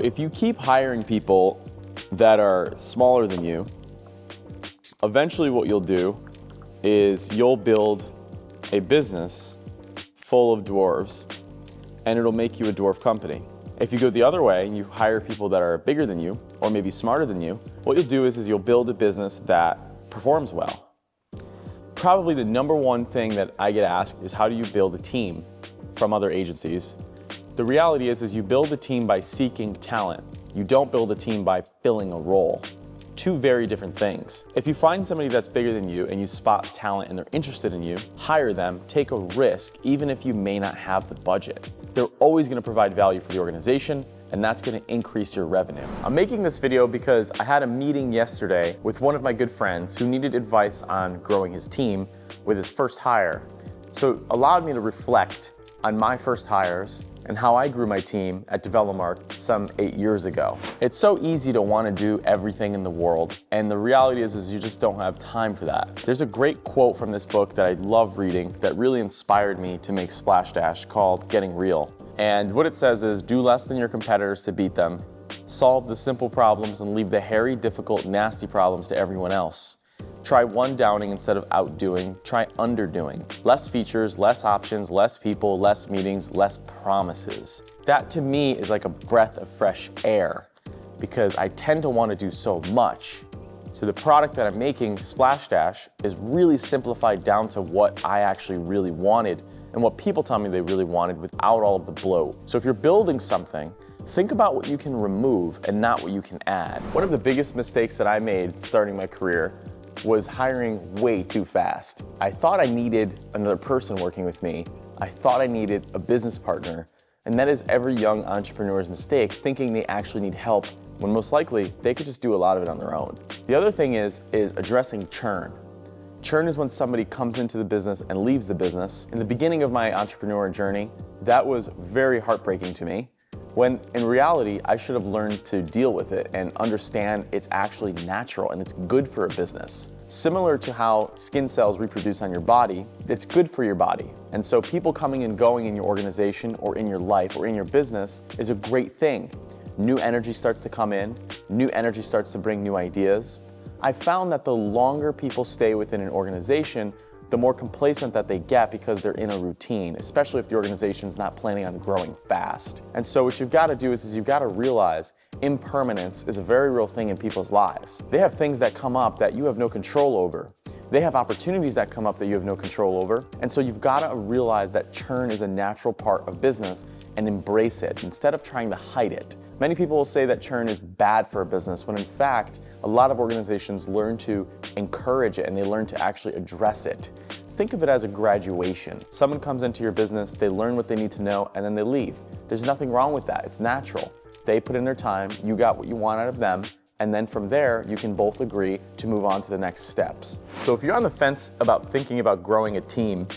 If you keep hiring people that are smaller than you, eventually what you'll do is you'll build a business full of dwarves, and it'll make you a dwarf company. If you go the other way and you hire people that are bigger than you, or maybe smarter than you, what you'll do is you'll build a business that performs well. Probably the number one thing that I get asked is, how do you build a team from other agencies? The reality is you build a team by seeking talent. You don't build a team by filling a role. Two very different things. If you find somebody that's bigger than you and you spot talent and they're interested in you, hire them, take a risk, even if you may not have the budget. They're always going to provide value for the organization, and that's going to increase your revenue. I'm making this video because I had a meeting yesterday with one of my good friends who needed advice on growing his team with his first hire. So it allowed me to reflect on my first hires and how I grew my team at Developmark some 8 years ago. It's so easy to want to do everything in the world, and the reality is you just don't have time for that. There's a great quote from this book that I love reading that really inspired me to make Splash Dash, called Getting Real. And what it says is, do less than your competitors to beat them, solve the simple problems and leave the hairy, difficult, nasty problems to everyone else. Try one downing instead of outdoing, try underdoing. Less features, less options, less people, less meetings, less promises. That to me is like a breath of fresh air, because I tend to want to do so much. So the product that I'm making, Splash Dash, is really simplified down to what I actually really wanted and what people tell me they really wanted without all of the bloat. So if you're building something, think about what you can remove and not what you can add. One of the biggest mistakes that I made starting my career was hiring way too fast. I thought I needed another person working with me. I thought I needed a business partner. And that is every young entrepreneur's mistake, thinking they actually need help when most likely they could just do a lot of it on their own. The other thing is addressing churn. Churn is when somebody comes into the business and leaves the business. In the beginning of my entrepreneur journey, that was very heartbreaking to me, when in reality, I should have learned to deal with it and understand it's actually natural and it's good for a business. Similar to how skin cells reproduce on your body, it's good for your body. And so people coming and going in your organization or in your life or in your business is a great thing. New energy starts to come in, new energy starts to bring new ideas. I found that the longer people stay within an organization, the more complacent that they get because they're in a routine, especially if the organization's not planning on growing fast. And so what you've got to do is you've got to realize impermanence is a very real thing in people's lives. They have things that come up that you have no control over. They have opportunities that come up that you have no control over. And so you've got to realize that churn is a natural part of business and embrace it instead of trying to hide it. Many people will say that churn is bad for a business, when in fact, a lot of organizations learn to encourage it and they learn to actually address it. Think of it as a graduation. Someone comes into your business, they learn what they need to know, and then they leave. There's nothing wrong with that. It's natural. They put in their time, you got what you want out of them, and then from there, you can both agree to move on to the next steps. So if you're on the fence about thinking about growing a team,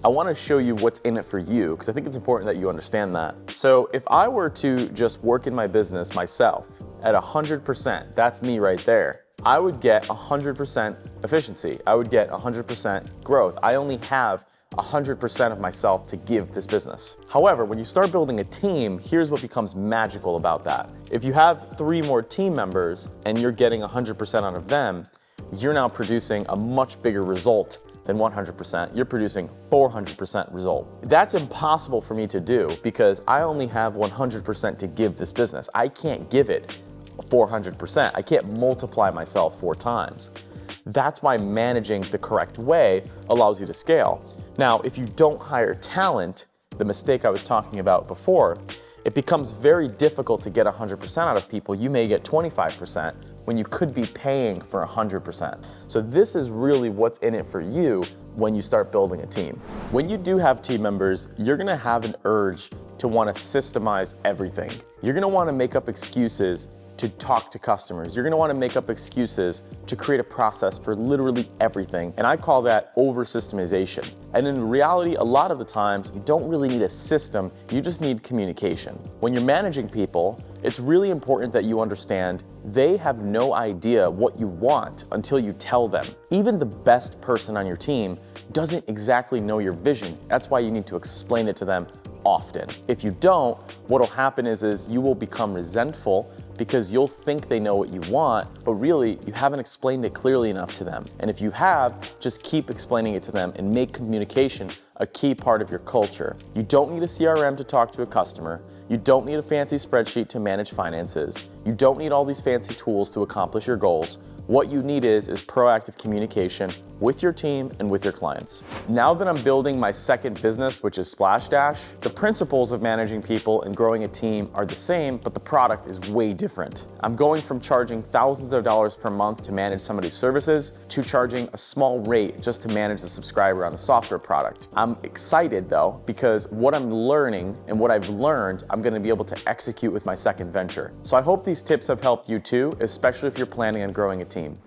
I want to show you what's in it for you, because I think it's important that you understand that. So if I were to just work in my business myself at 100%, that's me right there, I would get 100% efficiency. I would get 100% growth. I only have 100% of myself to give this business. However, when you start building a team, here's what becomes magical about that. If you have 3 more team members and you're getting 100% out of them, you're now producing a much bigger result than 100%. You're producing 400% result. That's impossible for me to do because I only have 100% to give this business. I can't give it 400%. I can't multiply myself 4 times. That's why managing the correct way allows you to scale. Now, if you don't hire talent, the mistake I was talking about before, it becomes very difficult to get 100% out of people. You may get 25% when you could be paying for 100%. So this is really what's in it for you when you start building a team. When you do have team members, you're gonna have an urge to want to systemize everything. You're gonna want to make up excuses to talk to customers. You're gonna want to make up excuses to create a process for literally everything. And I call that over-systemization. And in reality, a lot of the times, you don't really need a system, you just need communication. When you're managing people, it's really important that you understand they have no idea what you want until you tell them. Even the best person on your team doesn't exactly know your vision. That's why you need to explain it to them often. If you don't, what'll happen is you will become resentful because you'll think they know what you want, but really you haven't explained it clearly enough to them. And if you have, just keep explaining it to them and make communication a key part of your culture. You don't need a CRM to talk to a customer. You don't need a fancy spreadsheet to manage finances. You don't need all these fancy tools to accomplish your goals. What you need is proactive communication with your team and with your clients. Now that I'm building my second business, which is Splash Dash, the principles of managing people and growing a team are the same, but the product is way different. I'm going from charging thousands of dollars per month to manage somebody's services to charging a small rate just to manage the subscriber on the software product. I'm excited though, because what I'm learning and what I've learned, I'm gonna be able to execute with my second venture. So I hope these tips have helped you too, especially if you're planning on growing a team.